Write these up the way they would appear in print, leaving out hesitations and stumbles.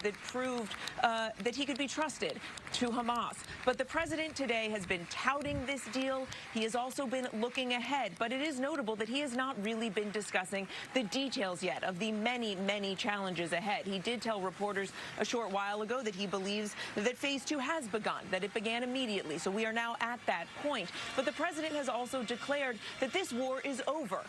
that proved that he could be trusted to Hamas. But the president today has been touting this deal. He has also been looking ahead. But it is notable that he has not really been discussing the details yet of the many, many challenges ahead. He did tell reporters a short while ago that he believes that phase 2 has begun, that it began immediately. So we are now at that point. But the president has also declared that this war is over.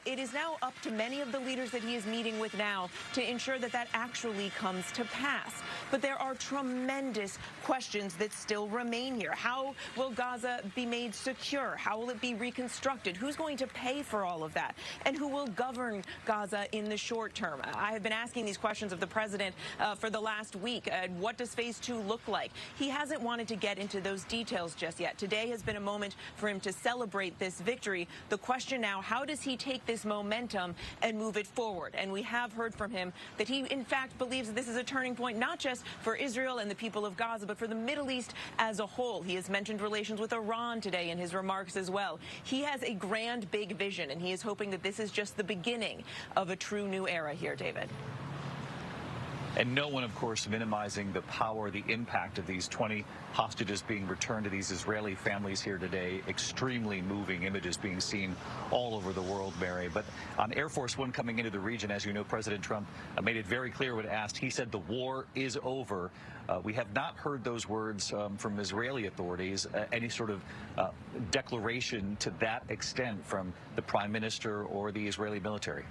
It is now up to many of the leaders that he is meeting with now to ensure that that actually comes to pass. But there are tremendous questions that still remain here. How will Gaza be made secure? How will it be reconstructed? Who's going to pay for all of that? And who will govern Gaza in the short term? I have been asking these questions of the president for the last week. What does phase 2 look like? He hasn't wanted to get into those details just yet. Today has been a moment for him to celebrate this victory. The question now, how does he take this momentum and move it forward? And we have heard from him that he, in fact, believes that this is a turning point, not just for Israel and the people of Gaza, but for the Middle East as a whole. He has mentioned relations with Iran today in his remarks as well. He has a grand, big vision, and he is hoping that this is just the beginning of a true new era here, David. And no one, of course, minimizing the power, the impact of these 20 hostages being returned to these Israeli families here today. Extremely moving images being seen all over the world, Mary. But on Air Force One coming into the region, as you know, President Trump made it very clear when asked. He said the war is over. We have not heard those words from Israeli authorities, any sort of declaration to that extent from the Prime Minister or the Israeli military.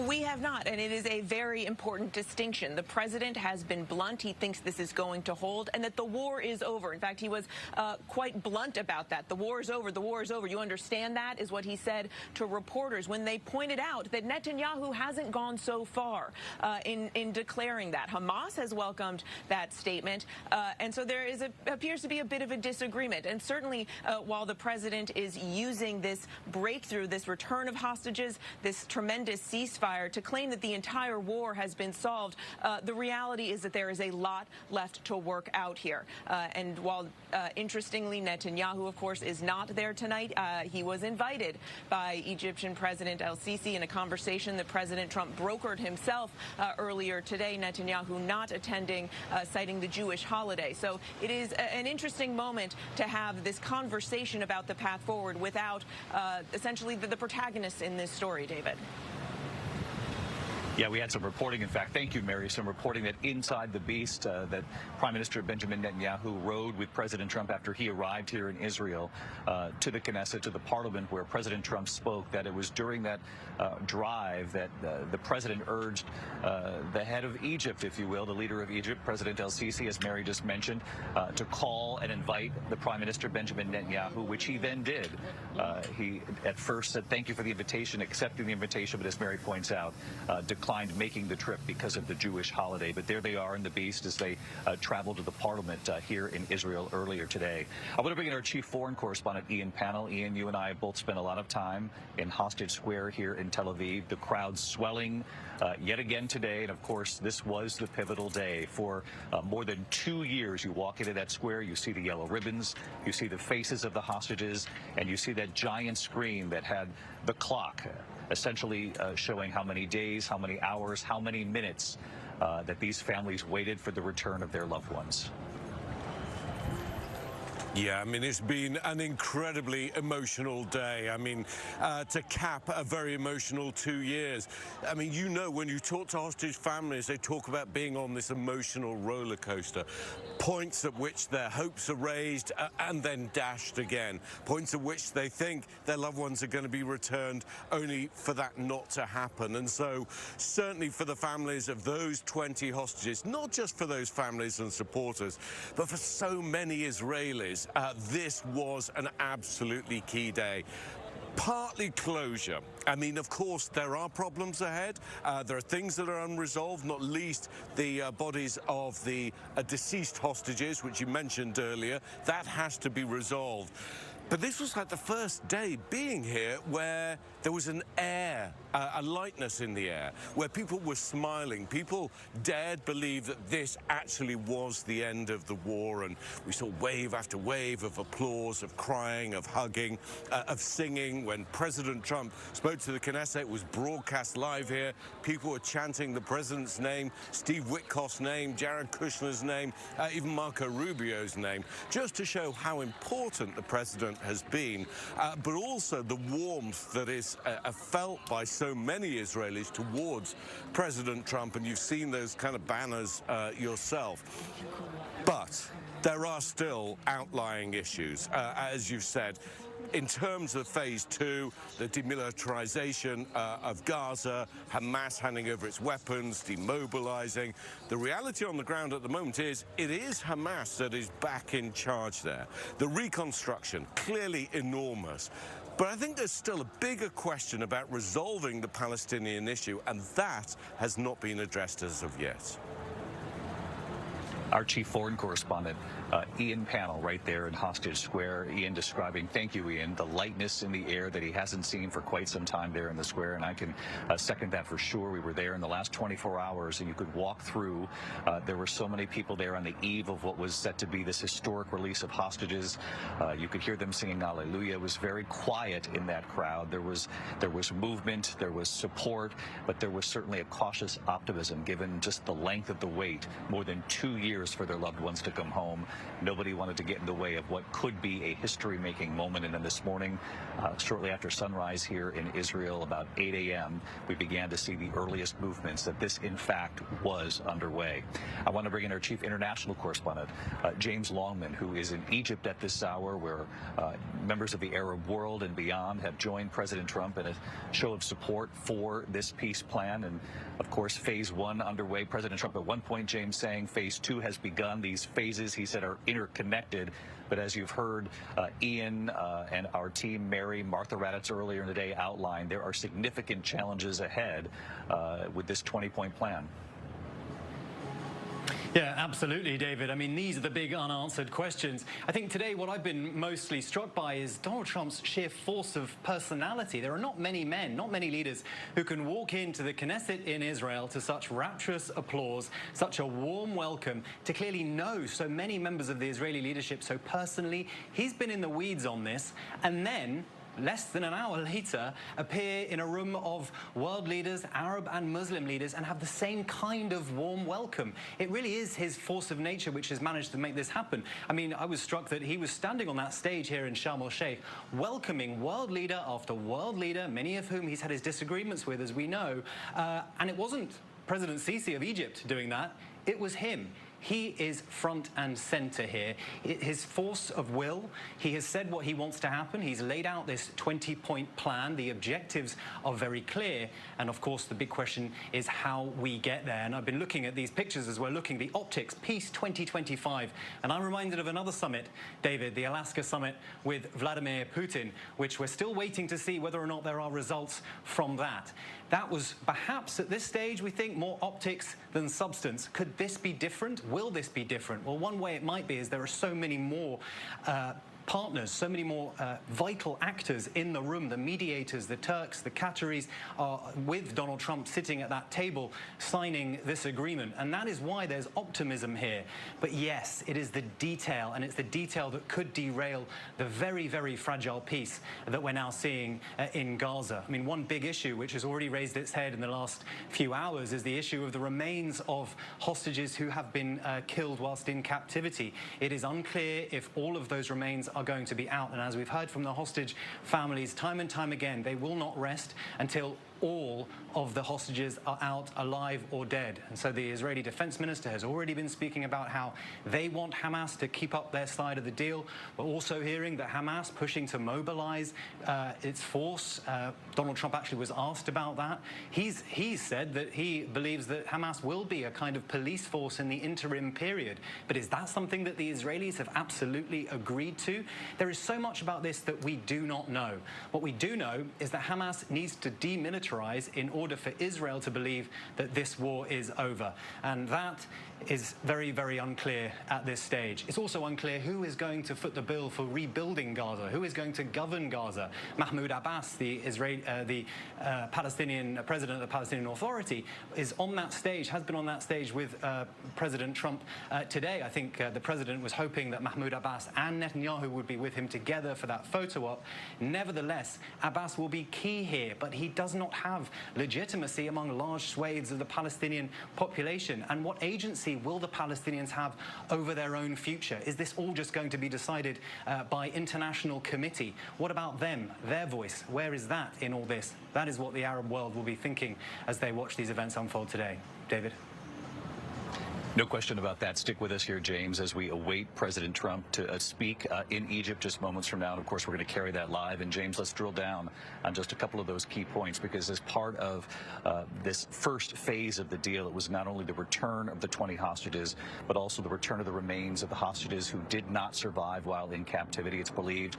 We have not, and it is a very important distinction. The president has been blunt. He thinks this is going to hold and that the war is over. In fact, he was quite blunt about that. The war is over. The war is over. You understand that, is what he said to reporters when they pointed out that Netanyahu hasn't gone so far in declaring that. Hamas has welcomed that statement, and so there appears to be a bit of a disagreement. And certainly, while the president is using this breakthrough, this return of hostages, this tremendous ceasefire, to claim that the entire war has been solved, the reality is that there is a lot left to work out here. And while, interestingly, Netanyahu, of course, is not there tonight, he was invited by Egyptian President El-Sisi in a conversation that President Trump brokered himself earlier today. Netanyahu not attending, citing the Jewish holiday. So it is an interesting moment to have this conversation about the path forward without essentially the protagonists in this story, David. Yeah, we had some reporting, in fact, thank you, Mary, some reporting that inside the beast that Prime Minister Benjamin Netanyahu rode with President Trump after he arrived here in Israel to the Knesset, to the parliament where President Trump spoke, that it was during that drive that the president urged the head of Egypt, if you will, the leader of Egypt, President El-Sisi, as Mary just mentioned, to call and invite the Prime Minister Benjamin Netanyahu, which he then did. He at first said thank you for the invitation, accepting the invitation, but as Mary points out, declined making the trip because of the Jewish holiday. But there they are in the beast as they travel to the parliament here in Israel earlier today. I want to bring in our chief foreign correspondent, Ian Pannell. Ian, you and I both spent a lot of time in Hostage Square here in Tel Aviv. The crowd swelling yet again today. And of course, this was the pivotal day. For more than 2 years, you walk into that square, you see the yellow ribbons, you see the faces of the hostages, and you see that giant screen that had the clock essentially showing how many days, how many hours, how many minutes that these families waited for the return of their loved ones. Yeah, I mean, it's been an incredibly emotional day. I mean, to cap a very emotional 2 years. I mean, you know, when you talk to hostage families, they talk about being on this emotional roller coaster. Points at which their hopes are raised and then dashed again. Points at which they think their loved ones are going to be returned, only for that not to happen. And so, certainly for the families of those 20 hostages, not just for those families and supporters, but for so many Israelis, this was an absolutely key day. Partly closure. I mean, of course, there are problems ahead. There are things that are unresolved, not least the bodies of the deceased hostages, which you mentioned earlier. That has to be resolved. But this was like the first day being here where there was an air, a lightness in the air, where people were smiling. People dared believe that this actually was the end of the war, and we saw wave after wave of applause, of crying, of hugging, of singing. When President Trump spoke to the Knesset, it was broadcast live here. People were chanting the president's name, Steve Witkoff's name, Jared Kushner's name, even Marco Rubio's name, just to show how important the president has been, but also the warmth that is felt by so many Israelis towards President Trump, and you've seen those kind of banners yourself. But there are still outlying issues, as you've said. In terms of phase 2, the demilitarization of Gaza, Hamas handing over its weapons, demobilizing, the reality on the ground at the moment is it is Hamas that is back in charge there. The reconstruction, clearly enormous. But I think there's still a bigger question about resolving the Palestinian issue, and that has not been addressed as of yet. Our chief foreign correspondent, Ian Pannell, right there in Hostage Square. Ian describing, thank you, Ian, the lightness in the air that he hasn't seen for quite some time there in the square, and I can second that for sure. We were there in the last 24 hours, and you could walk through. There were so many people there on the eve of what was set to be this historic release of hostages. You could hear them singing Hallelujah. It was very quiet in that crowd. There was movement, there was support, but there was certainly a cautious optimism given just the length of the wait. More than 2 years for their loved ones to come home. Nobody wanted to get in the way of what could be a history-making moment. And then this morning, shortly after sunrise here in Israel, about 8 a.m., we began to see the earliest movements that this, in fact, was underway. I want to bring in our chief international correspondent, James Longman, who is in Egypt at this hour, where members of the Arab world and beyond have joined President Trump in a show of support for this peace plan. And, of course, phase 1 underway. President Trump at one point, James, saying phase 2 has begun. These phases, he said, are interconnected. But as you've heard Ian and our team, Mary, Martha Raddatz earlier in the day outline, there are significant challenges ahead with this 20-point plan. Yeah, absolutely, David. I mean, these are the big unanswered questions. I think today what I've been mostly struck by is Donald Trump's sheer force of personality. There are not many men, not many leaders who can walk into the Knesset in Israel to such rapturous applause, such a warm welcome, to clearly know so many members of the Israeli leadership so personally. He's been in the weeds on this, and then less than an hour later, appear in a room of world leaders, Arab and Muslim leaders, and have the same kind of warm welcome. It really is his force of nature which has managed to make this happen. I mean, I was struck that he was standing on that stage here in Sharm el-Sheikh, welcoming world leader after world leader, many of whom he's had his disagreements with, as we know, and it wasn't President Sisi of Egypt doing that, it was him. He is front and center here. His force of will, he has said what he wants to happen. He's laid out this 20-point plan. The objectives are very clear. And of course, the big question is how we get there. And I've been looking at these pictures as we're looking, the optics, Peace 2025. And I'm reminded of another summit, David, the Alaska summit with Vladimir Putin, which we're still waiting to see whether or not there are results from that. That was perhaps at this stage, we think, more optics than substance. Could this be different? Will this be different? Well, one way it might be is there are so many more partners, so many more vital actors in the room, the mediators, the Turks, the Qataris are with Donald Trump sitting at that table signing this agreement. And that is why there's optimism here. But yes, it is the detail, and it's the detail that could derail the very, very fragile peace that we're now seeing in Gaza. I mean, one big issue which has already raised its head in the last few hours is the issue of the remains of hostages who have been killed whilst in captivity. It is unclear if all of those remains are going to be out, and as we've heard from the hostage families time and time again, they will not rest until all of the hostages are out alive or dead. And so the Israeli defense minister has already been speaking about how they want Hamas to keep up their side of the deal. We're also hearing that Hamas pushing to mobilize its force. Donald Trump actually was asked about that. He's said that he believes that Hamas will be a kind of police force in the interim period. But is that something that the Israelis have absolutely agreed to? There is so much about this that we do not know. What we do know is that Hamas needs to demilitarize militarize in order for Israel to believe that this war is over. And that is very, very unclear at this stage. It's also unclear who is going to foot the bill for rebuilding Gaza, who is going to govern Gaza. Mahmoud Abbas, the Palestinian president of the Palestinian Authority, is on that stage, has been on that stage with President Trump today. I think the president was hoping that Mahmoud Abbas and Netanyahu would be with him together for that photo op. Nevertheless, Abbas will be key here, but he does not have legitimacy among large swathes of the Palestinian population. And what agency will the Palestinians have over their own future? Is this all just going to be decided by international committee? What about them, their voice? Where is that in all this? That is what the Arab world will be thinking as they watch these events unfold today. David? No question about that. Stick with us here, James, as we await President Trump to speak in Egypt just moments from now. And of course, we're going to carry that live. And James, let's drill down on just a couple of those key points, because as part of this first phase of the deal, it was not only the return of the 20 hostages, but also the return of the remains of the hostages who did not survive while in captivity. It's believed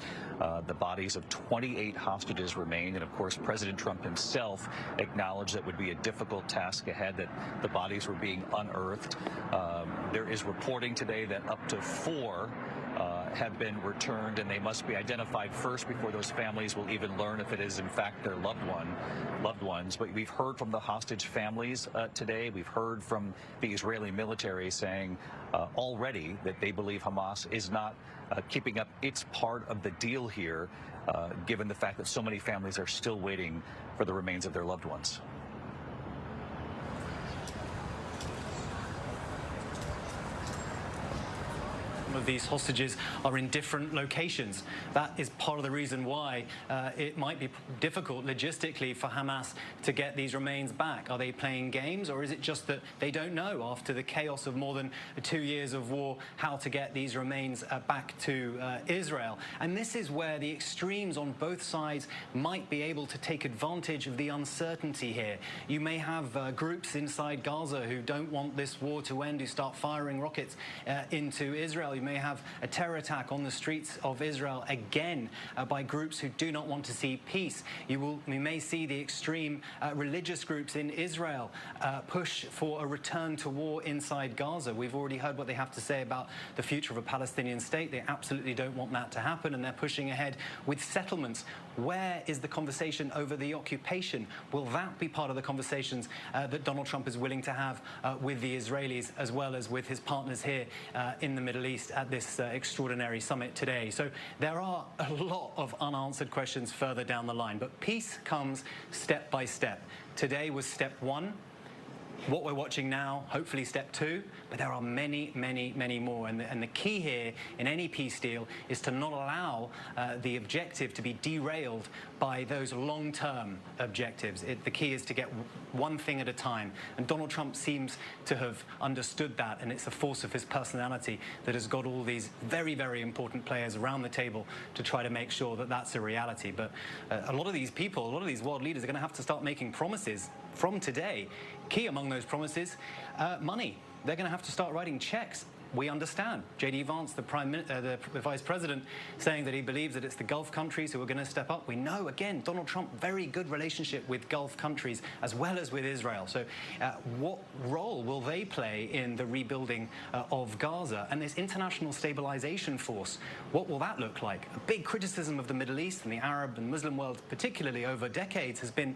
the bodies of 28 hostages remain. And of course, President Trump himself acknowledged that would be a difficult task ahead, that the bodies were being unearthed. There is reporting today that up to 4 have been returned, and they must be identified first before those families will even learn if it is in fact their loved ones. But we've heard from the hostage families today. We've heard from the Israeli military saying already that they believe Hamas is not keeping up its part of the deal here, given the fact that so many families are still waiting for the remains of their loved ones. Of these hostages are in different locations. That is part of the reason why it might be difficult logistically for Hamas to get these remains back. Are they playing games, or is it just that they don't know, after the chaos of more than 2 years of war, how to get these remains back to Israel? And this is where the extremes on both sides might be able to take advantage of the uncertainty here. You may have groups inside Gaza who don't want this war to end, who start firing rockets into Israel. You may have a terror attack on the streets of Israel again by groups who do not want to see peace. You may see the extreme religious groups in Israel push for a return to war inside Gaza. We've already heard what they have to say about the future of a Palestinian state. They absolutely don't want that to happen, and they're pushing ahead with settlements. Where is the conversation over the occupation? Will that be part of the conversations that Donald Trump is willing to have with the Israelis, as well as with his partners here in the Middle East at this extraordinary summit today? So there are a lot of unanswered questions further down the line, but peace comes step by step. Today was step 1. What we're watching now, hopefully step 2, but there are many, many, many more. And the key here in any peace deal is to not allow the objective to be derailed by those long-term objectives. The key is to get one thing at a time. And Donald Trump seems to have understood that, and it's the force of his personality that has got all these very, very important players around the table to try to make sure that that's a reality. But a lot of these people, a lot of these world leaders are going to have to start making promises from today. Key among those promises, money. They're going to have to start writing checks. We understand. J.D. Vance, the Vice President, saying that he believes that it's the Gulf countries who are going to step up. We know, again, Donald Trump, very good relationship with Gulf countries as well as with Israel. So what role will they play in the rebuilding of Gaza? And this international stabilization force, what will that look like? A big criticism of the Middle East and the Arab and Muslim world, particularly over decades, has been,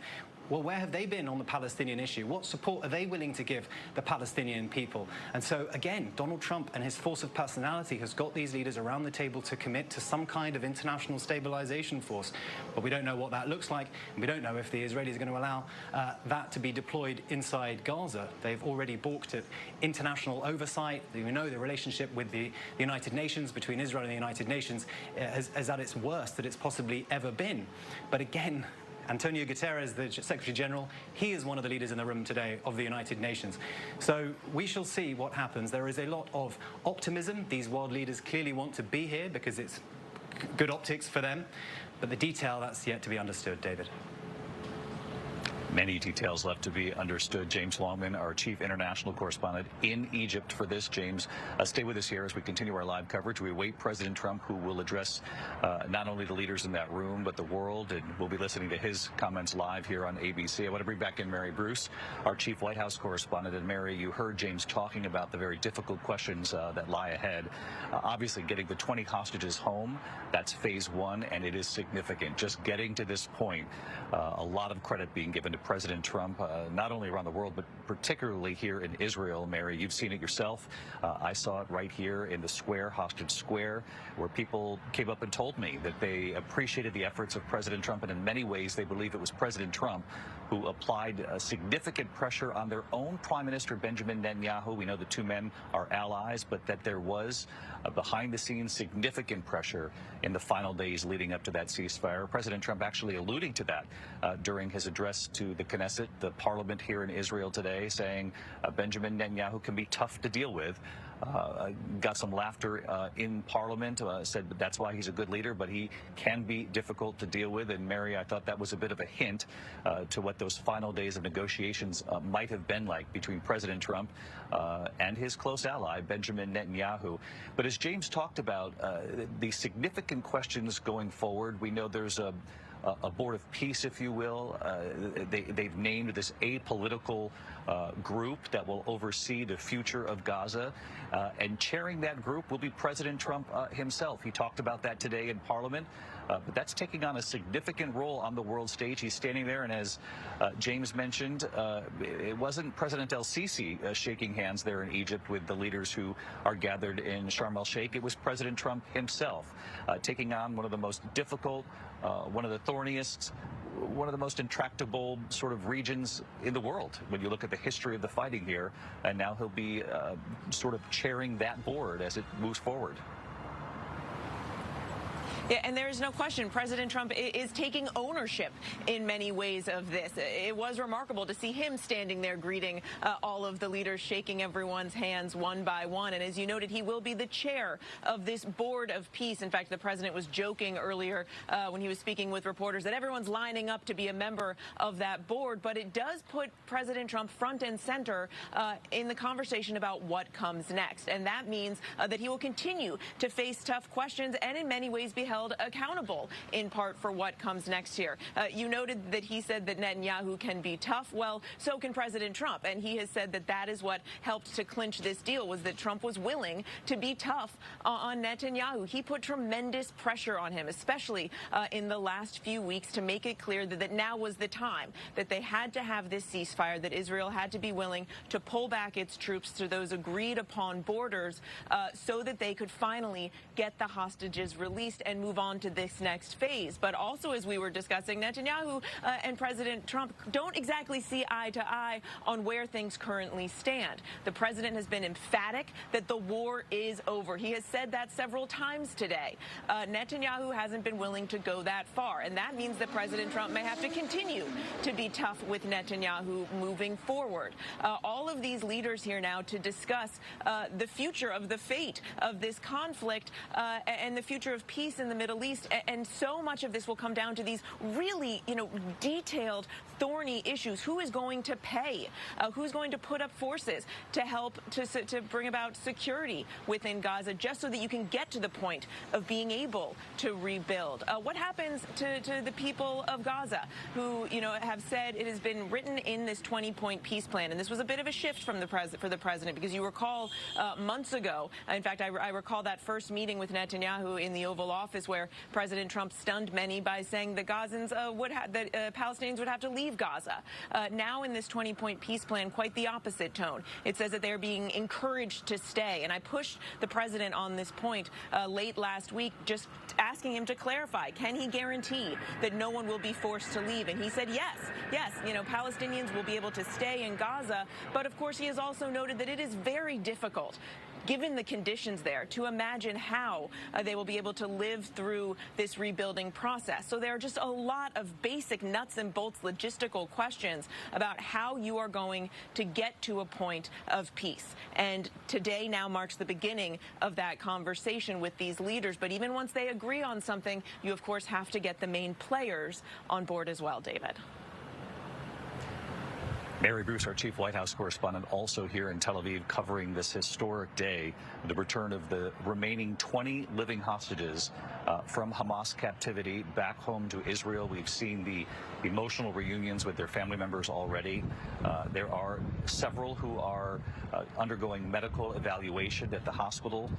well, where have they been on the Palestinian issue? What support are they willing to give the Palestinian people? And so, again, Donald Trump and his force of personality has got these leaders around the table to commit to some kind of international stabilization force. But we don't know what that looks like, and we don't know if the Israelis are going to allow that to be deployed inside Gaza. They've already balked at international oversight. We know the relationship with the United Nations, between Israel and the United Nations, is at its worst that it's possibly ever been. But again, Antonio Guterres, the Secretary General, he is one of the leaders in the room today of the United Nations. So we shall see what happens. There is a lot of optimism. These world leaders clearly want to be here because it's good optics for them. But the detail, that's yet to be understood, David. Many details left to be understood. James Longman, our chief international correspondent in Egypt for this. James, stay with us here as we continue our live coverage. We await President Trump, who will address not only the leaders in that room, but the world, and we'll be listening to his comments live here on ABC. I want to bring back in Mary Bruce, our chief White House correspondent. And Mary, you heard James talking about the very difficult questions that lie ahead. Obviously, getting the 20 hostages home, that's phase one, and it is significant. Just getting to this point, a lot of credit being given to President Trump, not only around the world, but particularly here in Israel. Mary, you've seen it yourself. I saw it right here in the square, Hostage Square, where people came up and told me that they appreciated the efforts of President Trump, and in many ways they believe it was President Trump who applied significant pressure on their own Prime Minister Benjamin Netanyahu. We know the two men are allies, but that there was behind-the-scenes significant pressure in the final days leading up to that ceasefire. President Trump actually alluding to that during his address to the Knesset, the parliament here in Israel today, saying Benjamin Netanyahu can be tough to deal with. Got some laughter in Parliament, said that's why he's a good leader, but he can be difficult to deal with. And Mary, I thought that was a bit of a hint to what those final days of negotiations might have been like between President Trump and his close ally, Benjamin Netanyahu. But as James talked about, the significant questions going forward, we know there's a board of peace, if you will. They've named this apolitical group that will oversee the future of Gaza. And chairing that group will be President Trump himself. He talked about that today in Parliament. But that's taking on a significant role on the world stage. He's standing there, and as James mentioned, it wasn't President El-Sisi shaking hands there in Egypt with the leaders who are gathered in Sharm el-Sheikh. It was President Trump himself taking on one of the most difficult, one of the thorniest, one of the most intractable sort of regions in the world when you look at the history of the fighting here. And now he'll be sort of chairing that board as it moves forward. Yeah, and there is no question President Trump is taking ownership in many ways of this. It was remarkable to see him standing there greeting all of the leaders, shaking everyone's hands one by one. And as you noted, he will be the chair of this board of peace. In fact, the president was joking earlier when he was speaking with reporters that everyone's lining up to be a member of that board. But it does put President Trump front and center in the conversation about what comes next. And that means that he will continue to face tough questions and in many ways be held accountable in part for what comes next here. You noted that he said that Netanyahu can be tough. Well, so can President Trump. And he has said that that is what helped to clinch this deal, was that Trump was willing to be tough on Netanyahu. He put tremendous pressure on him, especially in the last few weeks, to make it clear that now was the time, that they had to have this ceasefire, that Israel had to be willing to pull back its troops to those agreed upon borders so that they could finally get the hostages released and move on to this next phase. But also, as we were discussing, Netanyahu and President Trump don't exactly see eye to eye on where things currently stand. The president has been emphatic that the war is over. He has said that several times today. Netanyahu hasn't been willing to go that far, and that means that President Trump may have to continue to be tough with Netanyahu moving forward. All of these leaders here now to discuss the future of the fate of this conflict and the future of peace in the Middle East, and so much of this will come down to these really, detailed, thorny issues. Who is going to pay? Who's going to put up forces to help to bring about security within Gaza, just so that you can get to the point of being able to rebuild? What happens to the people of Gaza who, have said it has been written in this 20-point peace plan? And this was a bit of a shift from for the president, because you recall months ago, in fact, I recall that first meeting with Netanyahu in the Oval Office, where President Trump stunned many by saying the Gazans Palestinians would have to leave Gaza. Now in this 20-point peace plan, quite the opposite tone. It says that they're being encouraged to stay. And I pushed the president on this point late last week, just asking him to clarify. Can he guarantee that no one will be forced to leave? And he said yes. Yes, Palestinians will be able to stay in Gaza. But of course, he has also noted that it is very difficult, given the conditions there, to imagine how they will be able to live through this rebuilding process. So there are just a lot of basic nuts and bolts logistical questions about how you are going to get to a point of peace. And today now marks the beginning of that conversation with these leaders. But even once they agree on something, you of course have to get the main players on board as well, David. Mary Bruce, our chief White House correspondent, also here in Tel Aviv covering this historic day, the return of the remaining 20 living hostages from Hamas captivity back home to Israel. We've seen the emotional reunions with their family members already. There are several who are undergoing medical evaluation at the hospital,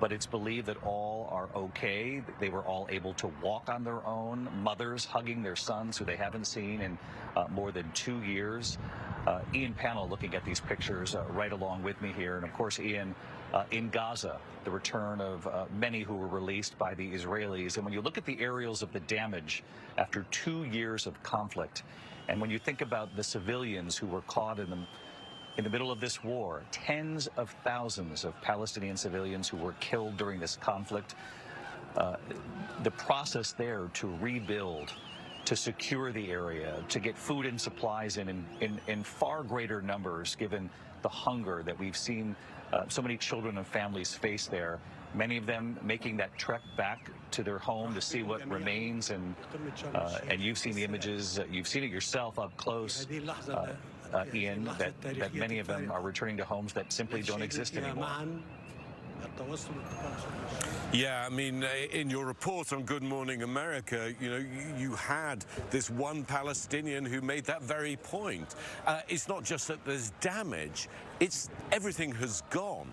but it's believed that all are okay. They were all able to walk on their own, mothers hugging their sons who they haven't seen in more than 2 years. Ian Pannell looking at these pictures right along with me here. And of course, Ian, in Gaza, the return of many who were released by the Israelis. And when you look at the aerials of the damage after 2 years of conflict, and when you think about the civilians who were caught in the middle of this war, tens of thousands of Palestinian civilians who were killed during this conflict, the process there to rebuild, to secure the area, to get food and supplies in far greater numbers, given the hunger that we've seen so many children and families face there. Many of them making that trek back to their home to see what remains, and you've seen the images, you've seen it yourself up close, Ian, that many of them are returning to homes that simply don't exist anymore. Yeah, I mean, in your report on Good Morning America, you know, you had this one Palestinian who made that very point. It's not just that there's damage, it's everything has gone.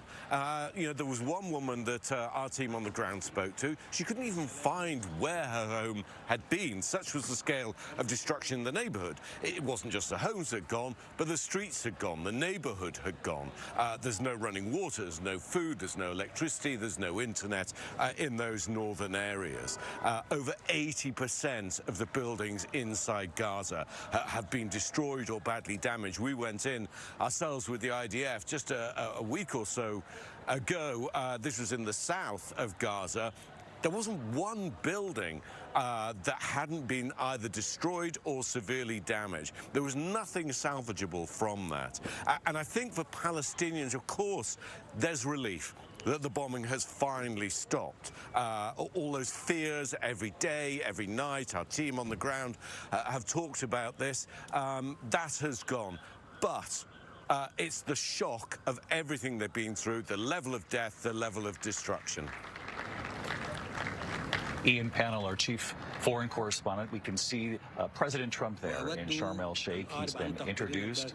You know, there was one woman that our team on the ground spoke to. She couldn't even find where her home had been. Such was the scale of destruction in the neighborhood. It wasn't just the homes that had gone, but the streets had gone, the neighborhood had gone. There's no running water, there's no food, there's no electricity, there's no internet in those northern areas. Over 80% of the buildings inside Gaza have been destroyed or badly damaged. We went in ourselves with the IDF just a week or so ago. This was in the south of Gaza. There wasn't one building that hadn't been either destroyed or severely damaged. There was nothing salvageable from that. And I think for Palestinians, of course, there's relief that the bombing has finally stopped. All those fears every day, every night, our team on the ground have talked about this. That has gone. But it's the shock of everything they've been through, the level of death, the level of destruction. Ian Pannell, our chief foreign correspondent. We can see President Trump there in Sharm el-Sheikh. He's been introduced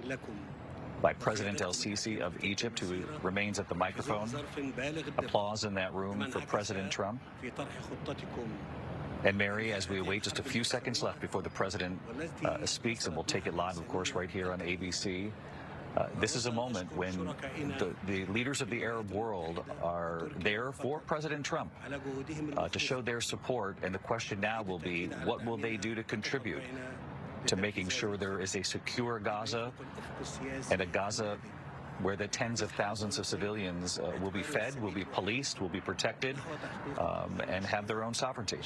by President el-Sisi of Egypt, who remains at the microphone. Applause in that room for President Trump. And Mary, as we await just a few seconds left before the president speaks, and we'll take it live, of course, right here on ABC. This is a moment when the leaders of the Arab world are there for President Trump to show their support. And the question now will be, what will they do to contribute to making sure there is a secure Gaza, and a Gaza where the tens of thousands of civilians will be fed, will be policed, will be protected, and have their own sovereignty.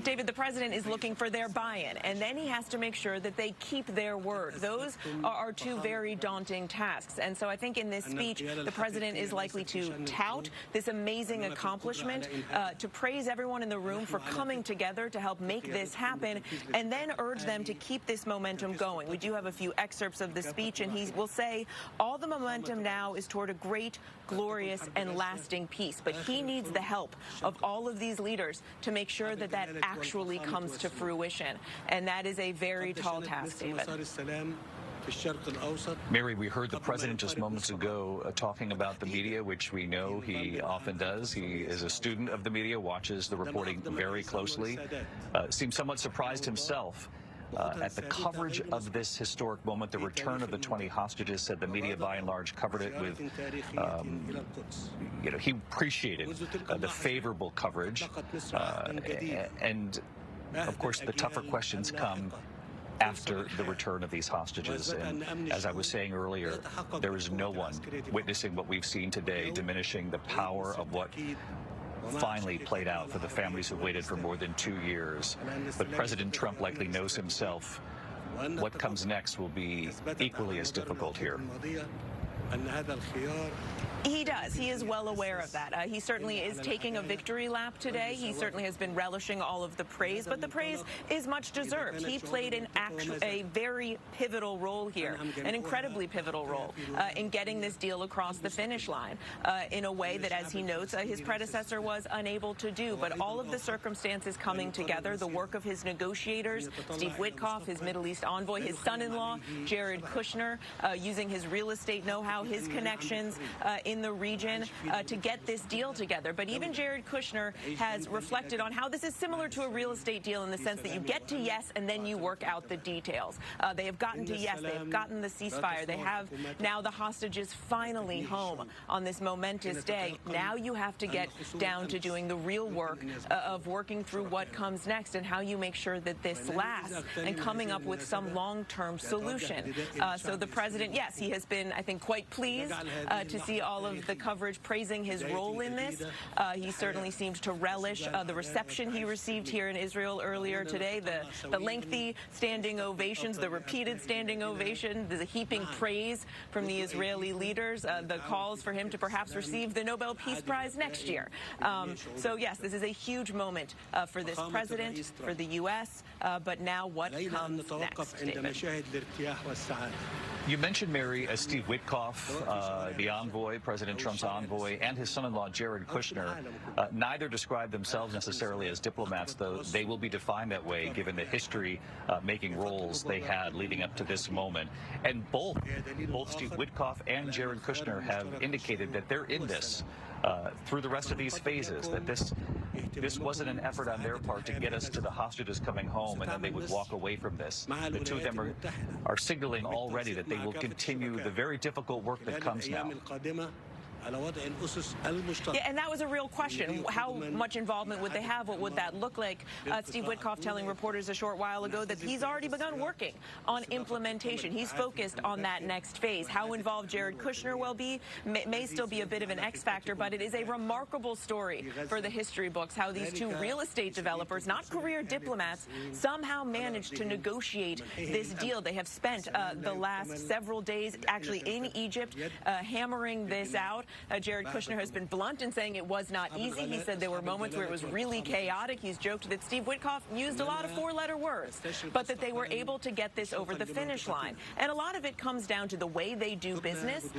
David, the president is looking for their buy-in, and then he has to make sure that they keep their word. Those are two very daunting tasks. And so I think in this speech, the president is likely to tout this amazing accomplishment, to praise everyone in the room for coming together to help make this happen, and then urge them to keep this momentum going. We do have a few excerpts of the speech, and he will say all the momentum now is toward a great, glorious, and lasting peace. But he needs the help of all of these leaders to make sure that that actually comes to fruition. And that is a very tall task, David. Mary, we heard the president just moments ago talking about the media, which we know he often does. He is a student of the media, watches the reporting very closely, seems somewhat surprised himself at the coverage of this historic moment. The return of the 20 hostages, said the media by and large covered it with, you know, he appreciated the favorable coverage. And of course, the tougher questions come after the return of these hostages. And as I was saying earlier, there is no one witnessing what we've seen today diminishing the power of what finally played out for the families who waited for more than 2 years. But President Trump likely knows himself what comes next will be equally as difficult here. He does. He is well aware of that. He certainly is taking a victory lap today. He certainly has been relishing all of the praise, but the praise is much deserved. He played a very pivotal role here, an incredibly pivotal role in getting this deal across the finish line in a way that, as he notes, his predecessor was unable to do. But all of the circumstances coming together, the work of his negotiators, Steve Witkoff, his Middle East envoy, his son-in-law, Jared Kushner, using his real estate know-how, his connections in the region to get this deal together. But even Jared Kushner has reflected on how this is similar to a real estate deal in the sense that you get to yes and then you work out the details. They have gotten to yes, they have gotten the ceasefire, they have now the hostages finally home on this momentous day. Now you have to get down to doing the real work of working through what comes next and how you make sure that this lasts and coming up with some long-term solution. So the president, yes, he has been, I think, quite pleased to see all of the coverage praising his role in this. He certainly seems to relish the reception he received here in Israel earlier today, the lengthy standing ovations, the repeated standing ovation, the heaping praise from the Israeli leaders, the calls for him to perhaps receive the Nobel Peace Prize next year. So yes, this is a huge moment for this president, for the U.S., but now what comes next, David? You mentioned, Mary, Steve Witkoff, the envoy, President Trump's envoy, and his son-in-law, Jared Kushner. Neither describe themselves necessarily as diplomats, though they will be defined that way given the history-making roles they had leading up to this moment. And both Steve Witkoff and Jared Kushner have indicated that they're in this through the rest of these phases, that this wasn't an effort on their part to get us to the hostages coming home and then they would walk away from this. The two of them are signaling already that they will continue the very difficult work that comes now. Yeah, and that was a real question. How much involvement would they have? What would that look like? Steve Witkoff telling reporters a short while ago that he's already begun working on implementation. He's focused on that next phase. How involved Jared Kushner will be may still be a bit of an X factor, but it is a remarkable story for the history books how these two real estate developers, not career diplomats, somehow managed to negotiate this deal. They have spent the last several days actually in Egypt hammering this out. Jared Kushner has been blunt in saying it was not easy. He said there were moments where it was really chaotic. He's joked that Steve Witkoff used a lot of four-letter words, but that they were able to get this over the finish line. And a lot of it comes down to the way they do business.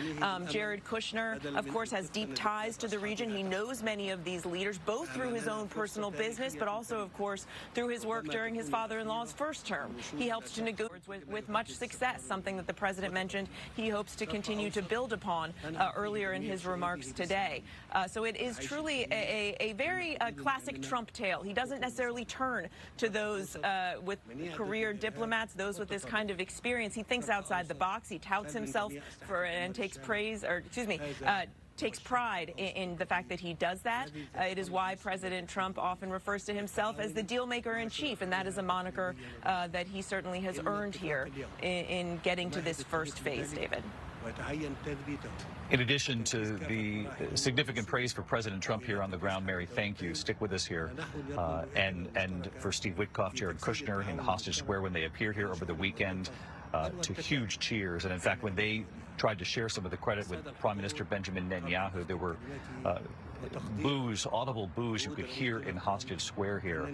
Jared Kushner, of course, has deep ties to the region. He knows many of these leaders, both through his own personal business, but also, of course, through his work during his father-in-law's first term. He helps to negotiate with much success, something that the president mentioned he hopes to continue to build upon earlier in his remarks today. So it is truly a very classic Trump tale. He doesn't necessarily turn to those with career diplomats, those with this kind of experience. He thinks outside the box. He touts himself and takes pride in the fact that he does that. It is why President Trump often refers to himself as the deal maker in chief, and that is a moniker that he certainly has earned here in getting to this first phase, David. In addition to the significant praise for President Trump here on the ground, Mary, thank you. Stick with us here. And for Steve Witkoff, Jared Kushner in Hostage Square when they appeared here over the weekend, to huge cheers. And in fact, when they tried to share some of the credit with Prime Minister Benjamin Netanyahu, there were boos, audible boos you could hear in Hostage Square here.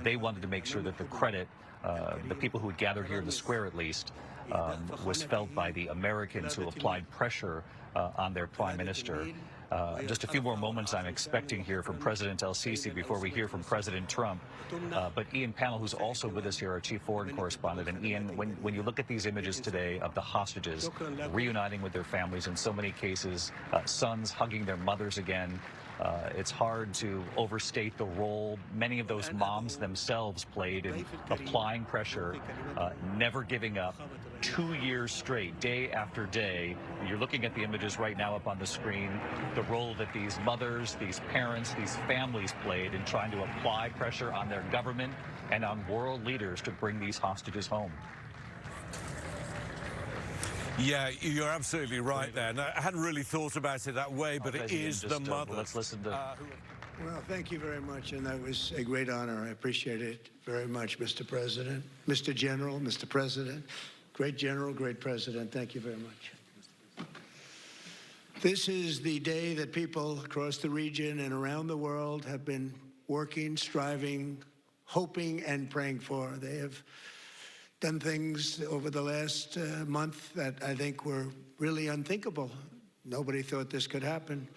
They wanted to make sure that the credit, the people who had gathered here in the square at least, was felt by the Americans who applied pressure on their prime minister. Just a few more moments I'm expecting here from President El-Sisi before we hear from President Trump. But Ian Pannell, who's also with us here, our chief foreign correspondent. And Ian, when you look at these images today of the hostages reuniting with their families, in so many cases, sons hugging their mothers again, it's hard to overstate the role many of those moms themselves played in applying pressure, never giving up, 2 years straight, day after day. You're looking at the images right now up on the screen, the role that these mothers, these parents, these families played in trying to apply pressure on their government and on world leaders to bring these hostages home. Yeah, you're absolutely right there. And I hadn't really thought about it that way, but it is the mother. Let's listen to... Well, thank you very much, and that was a great honor. I appreciate it very much, Mr. President, Mr. General, Mr. President. Great General, great President. Thank you very much. This is the day that people across the region and around the world have been working, striving, hoping, and praying for. They have done things over the last month that I think were really unthinkable. Nobody thought this could happen.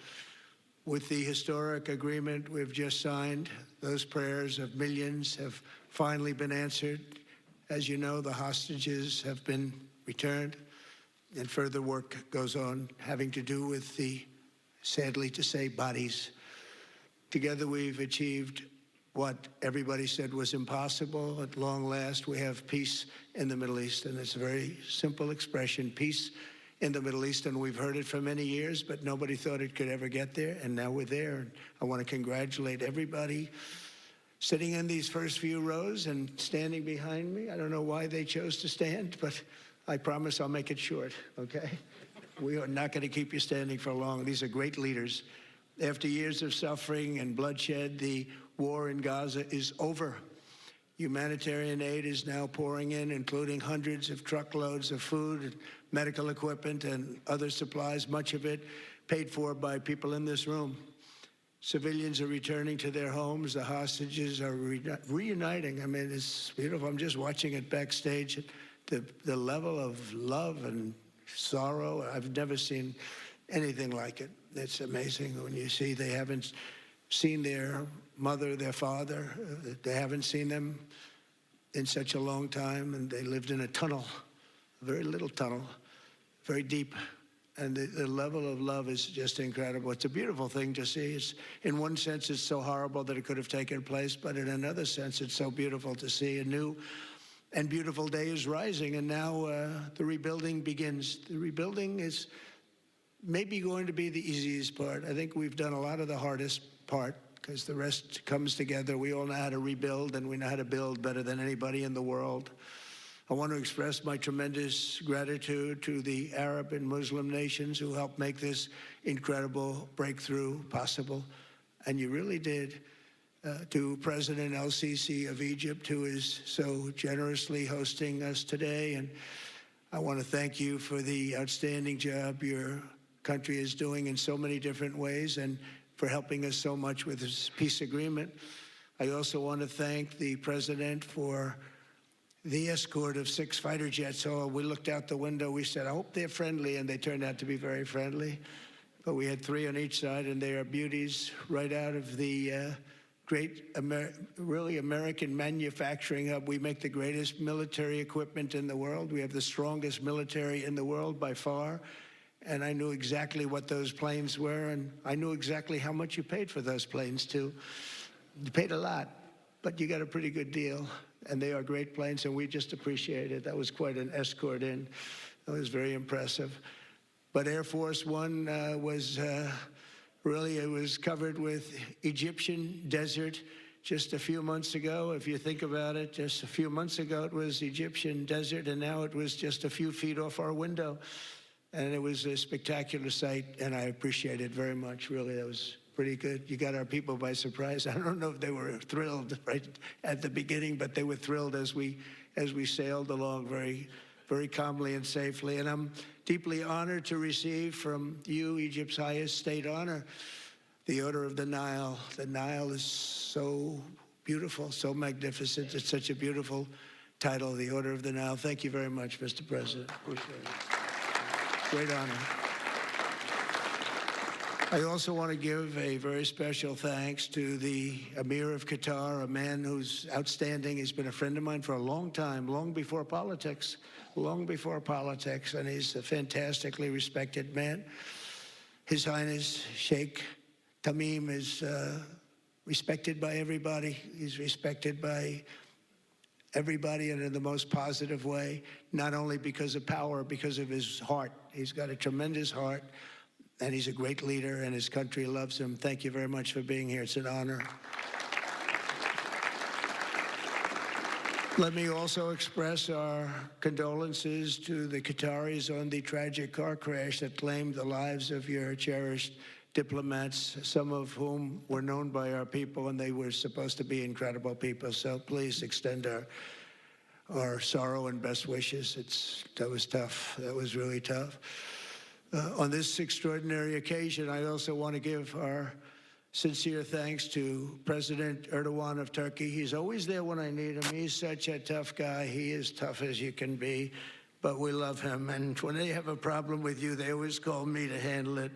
With the historic agreement we've just signed, those prayers of millions have finally been answered. As you know, the hostages have been returned, and further work goes on having to do with the, sadly to say, bodies. Together we've achieved what everybody said was impossible. At long last, we have peace in the Middle East, and it's a very simple expression, peace in the Middle East, and we've heard it for many years, but nobody thought it could ever get there, and now we're there. And I want to congratulate everybody sitting in these first few rows and standing behind me. I don't know why they chose to stand, but I promise I'll make it short, okay? We are not going to keep you standing for long. These are great leaders. After years of suffering and bloodshed, the war in Gaza is over. Humanitarian aid is now pouring in, including hundreds of truckloads of food, medical equipment, and other supplies, much of it paid for by people in this room. Civilians are returning to their homes. The hostages are reuniting. I mean, it's beautiful. I'm just watching it backstage. The level of love and sorrow, I've never seen anything like it. It's amazing when you see they haven't seen their mother, their father. They haven't seen them in such a long time, and they lived in a tunnel, a very little tunnel, very deep. And the level of love is just incredible. It's a beautiful thing to see. In one sense, it's so horrible that it could have taken place, but in another sense, it's so beautiful to see. A new and beautiful day is rising, and now the rebuilding begins. The rebuilding is maybe going to be the easiest part. I think we've done a lot of the hardest part, because the rest comes together. We all know how to rebuild, and we know how to build better than anybody in the world. I want to express my tremendous gratitude to the Arab and Muslim nations who helped make this incredible breakthrough possible, and you really did. To President El-Sisi of Egypt, who is so generously hosting us today. And I want to thank you for the outstanding job your country is doing in so many different ways, and for helping us so much with this peace agreement. I also want to thank the President for the escort of 6 fighter jets. So we looked out the window, we said, I hope they're friendly, and they turned out to be very friendly. But we had 3 on each side, and they are beauties right out of the great, really American manufacturing hub. We make the greatest military equipment in the world. We have the strongest military in the world by far. And I knew exactly what those planes were, and I knew exactly how much you paid for those planes, too. You paid a lot, but you got a pretty good deal. And they are great planes, and we just appreciate it. That was quite an escort in. That was very impressive. But Air Force One was really, it was covered with Egyptian desert just a few months ago. If you think about it, just a few months ago, it was Egyptian desert, and now it was just a few feet off our window. And it was a spectacular sight, and I appreciate it very much. Really, that was pretty good. You got our people by surprise. I don't know if they were thrilled right at the beginning, but they were thrilled as we sailed along very, very calmly and safely. And I'm deeply honored to receive from you, Egypt's highest state honor, the Order of the Nile. The Nile is so beautiful, so magnificent. It's such a beautiful title, the Order of the Nile. Thank you very much, Mr. President. Appreciate it. Great honor. I also want to give a very special thanks to the Emir of Qatar, a man who's outstanding. He's been a friend of mine for a long time, long before politics, and he's a fantastically respected man. His Highness Sheikh Tamim is respected by everybody. He's respected by everybody, and in the most positive way, not only because of power, because of his heart. He's got a tremendous heart, and he's a great leader, and his country loves him. Thank you very much for being here. It's an honor. Let me also express our condolences to the Qataris on the tragic car crash that claimed the lives of your cherished diplomats, some of whom were known by our people, and they were supposed to be incredible people. So please extend our sorrow and best wishes. That was tough. That was really tough. On this extraordinary occasion, I also want to give our sincere thanks to President Erdogan of Turkey. He's always there when I need him. He's such a tough guy. He is tough as you can be, but we love him. And when they have a problem with you, they always call me to handle it.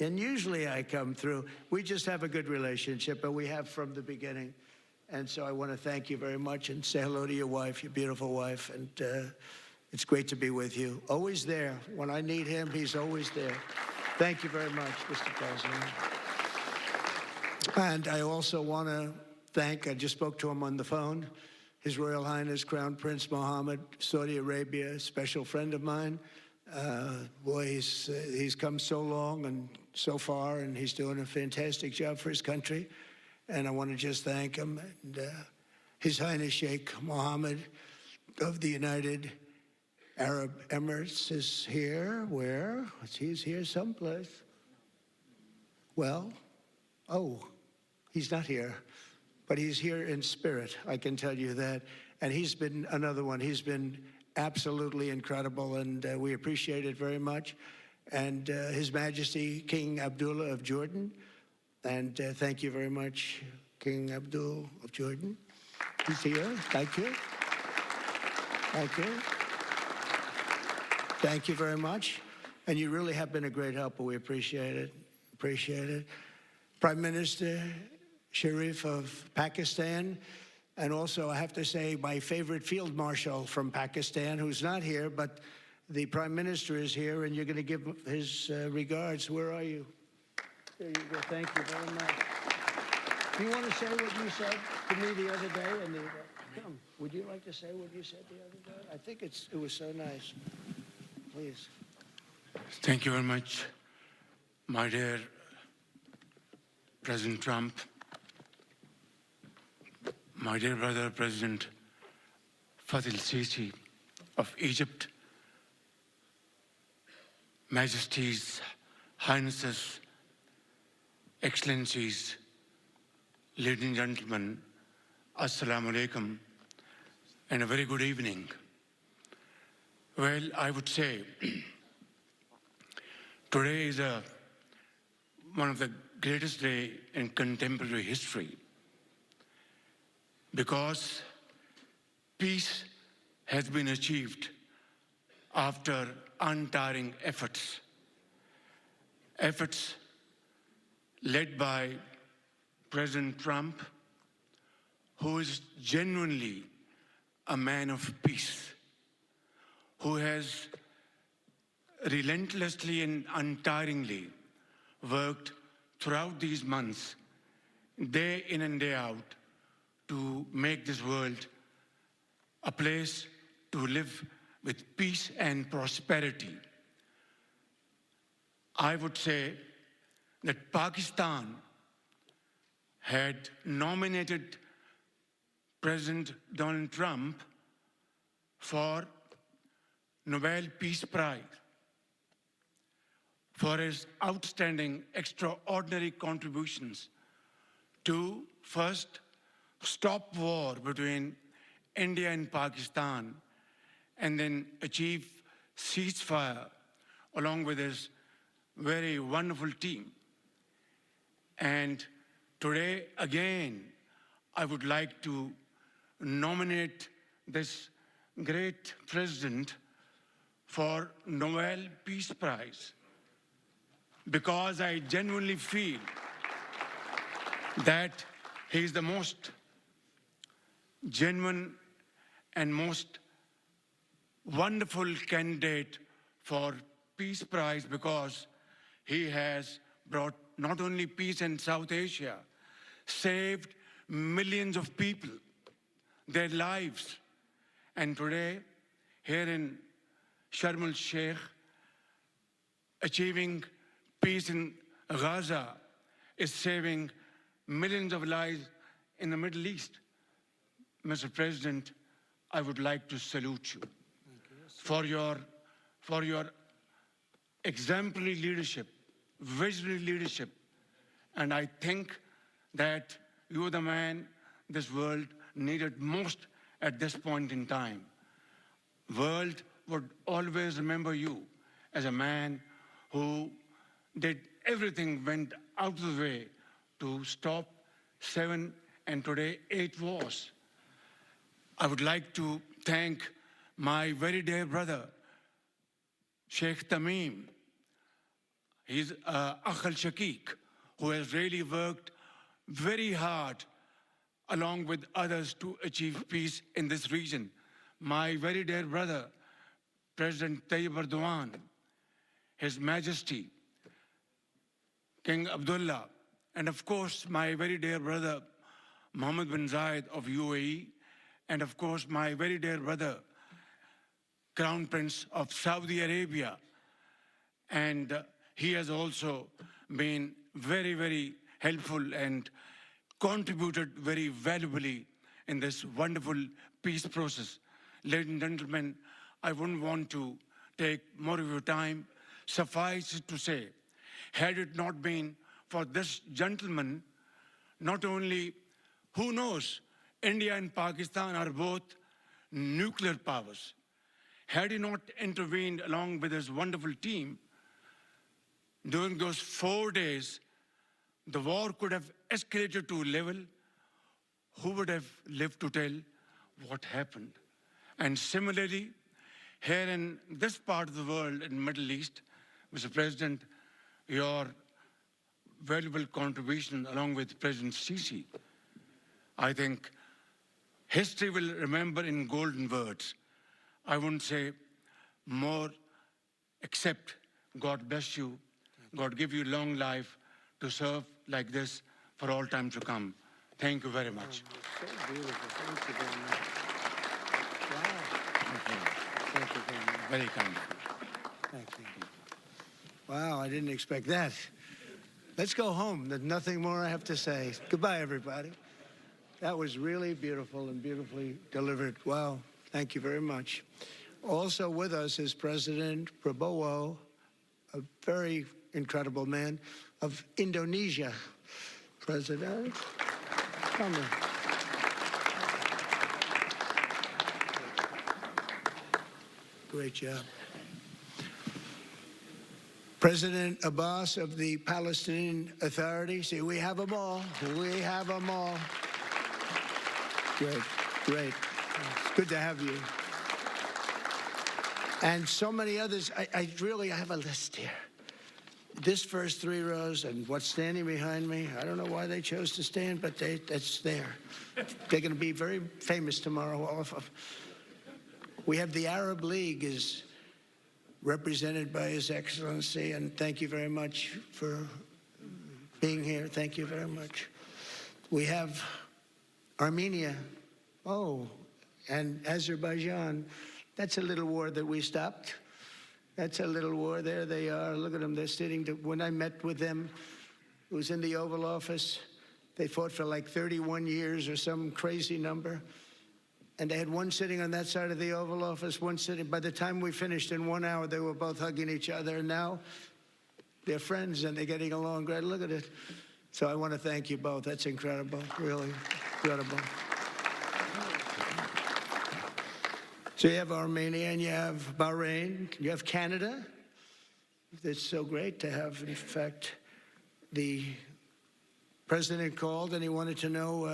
And usually I come through. We just have a good relationship, and we have from the beginning. And so I want to thank you very much and say hello to your wife, your beautiful wife. And it's great to be with you. Always there. When I need him, he's always there. Thank you very much, Mr. President. And I also want to thank, I just spoke to him on the phone, His Royal Highness Crown Prince Mohammed, Saudi Arabia, a special friend of mine. Boy, he's come so long and so far, and he's doing a fantastic job for his country. And I want to just thank him. And His Highness Sheikh Mohammed of the United Arab Emirates is here. Where? He's here someplace. Well, oh, he's not here, but he's here in spirit, I can tell you that. And he's been another one. He's been absolutely incredible, and we appreciate it very much. And His Majesty King Abdullah of Jordan, and thank you very much, King Abdul of Jordan. He's here. Thank you. Thank you. Thank you very much. And you really have been a great helper. We appreciate it. Appreciate it. Prime Minister Sharif of Pakistan, and also I have to say my favorite field marshal from Pakistan, who's not here, but the Prime Minister is here, and you're going to give his regards. Where are you? There you go. Thank you very much. Do you want to say what you said to me the other day? Come, would you like to say what you said the other day? I think it was so nice. Please. Thank you very much, my dear President Trump, my dear brother President Fath el-Sisi of Egypt, Majesties, Highnesses, Excellencies, ladies and gentlemen, Assalamu alaikum, and a very good evening. Well, I would say today is one of the greatest days in contemporary history, because peace has been achieved after untiring efforts led by President Trump, who is genuinely a man of peace, who has relentlessly and untiringly worked throughout these months, day in and day out, to make this world a place to live with peace and prosperity. I would say that Pakistan had nominated President Donald Trump for Nobel Peace Prize for his outstanding, extraordinary contributions to first stop war between India and Pakistan, and then achieve ceasefire along with his very wonderful team. And today, again, I would like to nominate this great president for Nobel Peace Prize, because I genuinely feel that he is the most genuine and most wonderful candidate for Peace Prize, because he has brought not only peace in South Asia, saved millions of people, their lives. And today, here in Sharm el-Sheikh, achieving peace in Gaza is saving millions of lives in the Middle East. Mr. President, I would like to salute you for your exemplary leadership, visionary leadership. And I think that you are the man this world needed most at this point in time. World would always remember you as a man who did everything, went out of the way to stop 7 and today 8 wars. I would like to thank my very dear brother, Sheikh Tamim. He's Akh al-Shaqiq, who has really worked very hard along with others to achieve peace in this region. My very dear brother, President Tayyip Erdogan, His Majesty, King Abdullah, and of course, my very dear brother, Mohammed bin Zayed of UAE, and of course, my very dear brother, Crown Prince of Saudi Arabia. And he has also been very, very helpful and contributed very valuably in this wonderful peace process. Ladies and gentlemen, I wouldn't want to take more of your time. Suffice it to say, had it not been for this gentleman, not only, who knows, India and Pakistan are both nuclear powers. Had he not intervened along with his wonderful team, during those 4 days, the war could have escalated to a level. Who would have lived to tell what happened? And similarly, here in this part of the world, in the Middle East, Mr. President, your valuable contribution along with President Sisi, I think history will remember in golden words. I wouldn't say more, except God bless you, God give you long life to serve like this for all time to come. Thank you very much. So beautiful. Thank you very much. Wow. Thank you very much. Very kind. Thank you. Wow, I didn't expect that. Let's go home. There's nothing more I have to say. Goodbye, everybody. That was really beautiful and beautifully delivered. Wow. Thank you very much. Also with us is President Prabowo, a very incredible man of Indonesia. President, come in. Great job. President Abbas of the Palestinian Authority. See, we have them all. We have them all. Great, great. It's good to have you. And so many others. I have a list here. This first 3 rows and what's standing behind me, I don't know why they chose to stand, but that's there. They're going to be very famous tomorrow, all of them. We have the Arab League is represented by His Excellency, and thank you very much for being here. Thank you very much. We have Armenia, and Azerbaijan. That's a little war that we stopped. That's a little war. There they are. Look at them. They're sitting. When I met with them, it was in the Oval Office. They fought for like 31 years or some crazy number. And they had one sitting on that side of the Oval Office, one sitting. By the time we finished in 1 hour, they were both hugging each other. And now they're friends and they're getting along great. Look at it. So I want to thank you both. That's incredible. Really incredible. So you have Armenia and you have Bahrain, you have Canada. It's so great to have, in fact, the president called and he wanted to know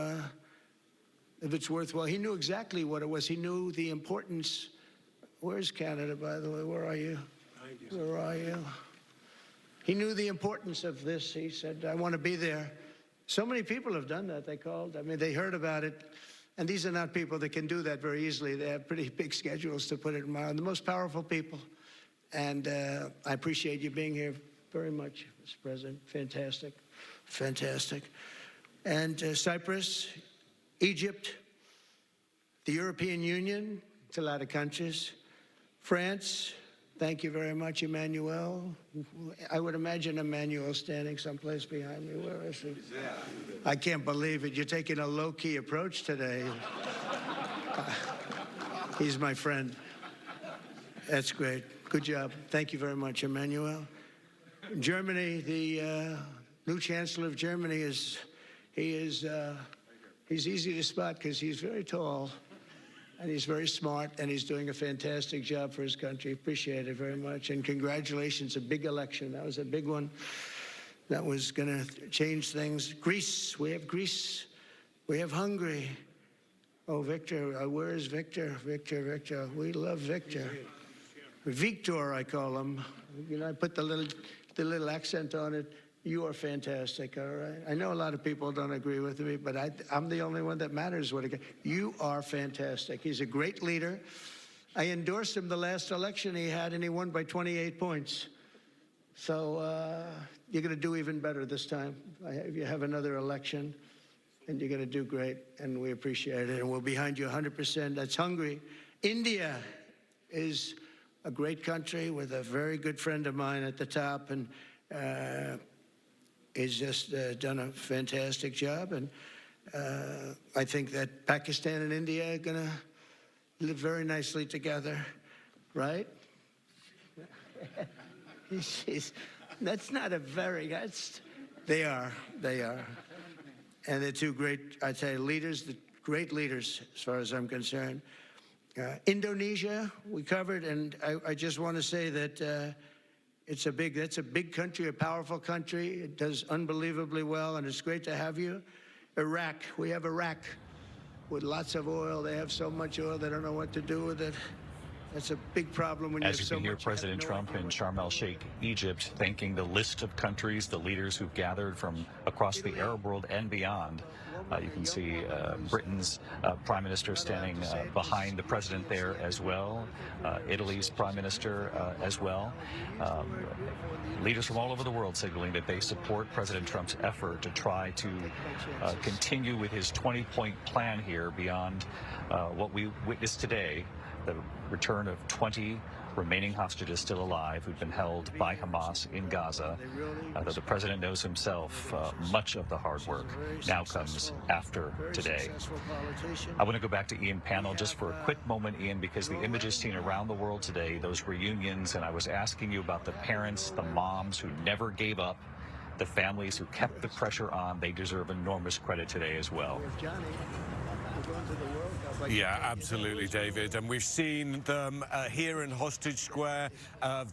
if it's worthwhile. He knew exactly what it was. He knew the importance. Where's Canada, by the way? Where are you? Where are you? He knew the importance of this. He said, I want to be there. So many people have done that. They called. I mean, they heard about it. And these are not people that can do that very easily. They have pretty big schedules, to put it mildly. The most powerful people. And I appreciate you being here very much, Mr. President. Fantastic. Fantastic. And Cyprus, Egypt, the European Union, it's a lot of countries. France, thank you very much, Emmanuel. I would imagine Emmanuel standing someplace behind me. Where is he? I can't believe it. You're taking a low-key approach today. He's my friend. That's great. Good job. Thank you very much, Emmanuel. Germany, the new Chancellor of Germany he's easy to spot because he's very tall. and he's very smart, and he's doing a fantastic job for his country. Appreciate it very much, and congratulations, a big election. That was a big one. That was going to change things. Greece, we have Greece. We have Hungary. Oh, Victor, where is Victor? Victor. We love Victor. Victor, I call him. You know, I put the little accent on it. You are fantastic, all right? I know a lot of people don't agree with me, but I'm the only one that matters. You are fantastic. He's a great leader. I endorsed him the last election he had, and he won by 28 points. So you're going to do even better this time. You have another election, and you're going to do great, and we appreciate it, and we're behind you 100%. That's Hungary. India is a great country with a very good friend of mine at the top, and he's just done a fantastic job. And I think that Pakistan and India are going to live very nicely together, right? That's not a very, they are. And they're two great, I'd say, leaders, great leaders as far as I'm concerned. Indonesia, we covered, and I just want to say that that's a big country, a powerful country. It does unbelievably well, and it's great to have you. Iraq, we have Iraq with lots of oil. They have so much oil, they don't know what to do with it. That's a big problem when you have so much. As you can hear President Trump in Sharm el-Sheikh, Egypt, thanking the list of countries, the leaders who've gathered from across the Arab world and beyond. You can see Britain's Prime Minister standing behind the President there as well, Italy's Prime Minister as well. Leaders from all over the world signaling that they support President Trump's effort to try to continue with his 20-point plan here beyond what we witnessed today, the return of 20 remaining hostages still alive who've been held by Hamas in Gaza. Though the president knows himself, much of the hard work now comes after today. I want to go back to Ian Panel just for a quick moment, Ian, because the images seen around the world today, those reunions, and I was asking you about the parents, the moms who never gave up, the families who kept the pressure on. They deserve enormous credit today as well. Yeah, absolutely, David. And we've seen them here in Hostage Square.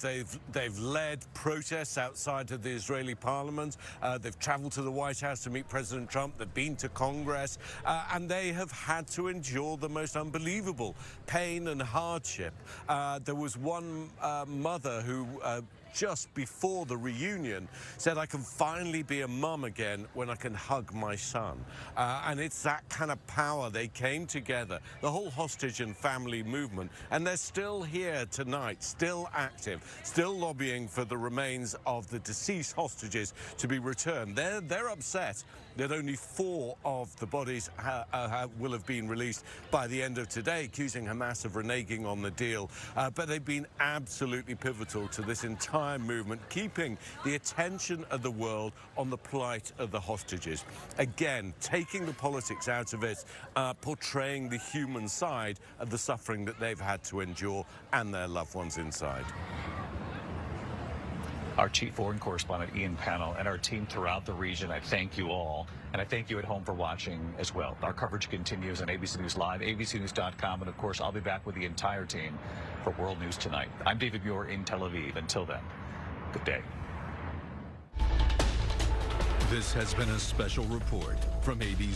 They've led protests outside of the Israeli parliament. They've traveled to the White House to meet President Trump. They've been to Congress. And they have had to endure the most unbelievable pain and hardship. There was one mother who just before the reunion said, I can finally be a mum again when I can hug my son. And it's that kind of power. They came together, the whole hostage and family movement, and they're still here tonight, still active, still lobbying for the remains of the deceased hostages to be returned. They're upset that only 4 of the bodies will have been released by the end of today, accusing Hamas of reneging on the deal. But they've been absolutely pivotal to this entire movement, keeping the attention of the world on the plight of the hostages. Again, taking the politics out of it, portraying the human side of the suffering that they've had to endure and their loved ones inside. Our chief foreign correspondent, Ian Panel, and our team throughout the region, I thank you all, and I thank you at home for watching as well. Our coverage continues on ABC News Live, abcnews.com, and of course, I'll be back with the entire team for World News Tonight. I'm David Muir in Tel Aviv. Until then, good day. This has been a special report from ABC.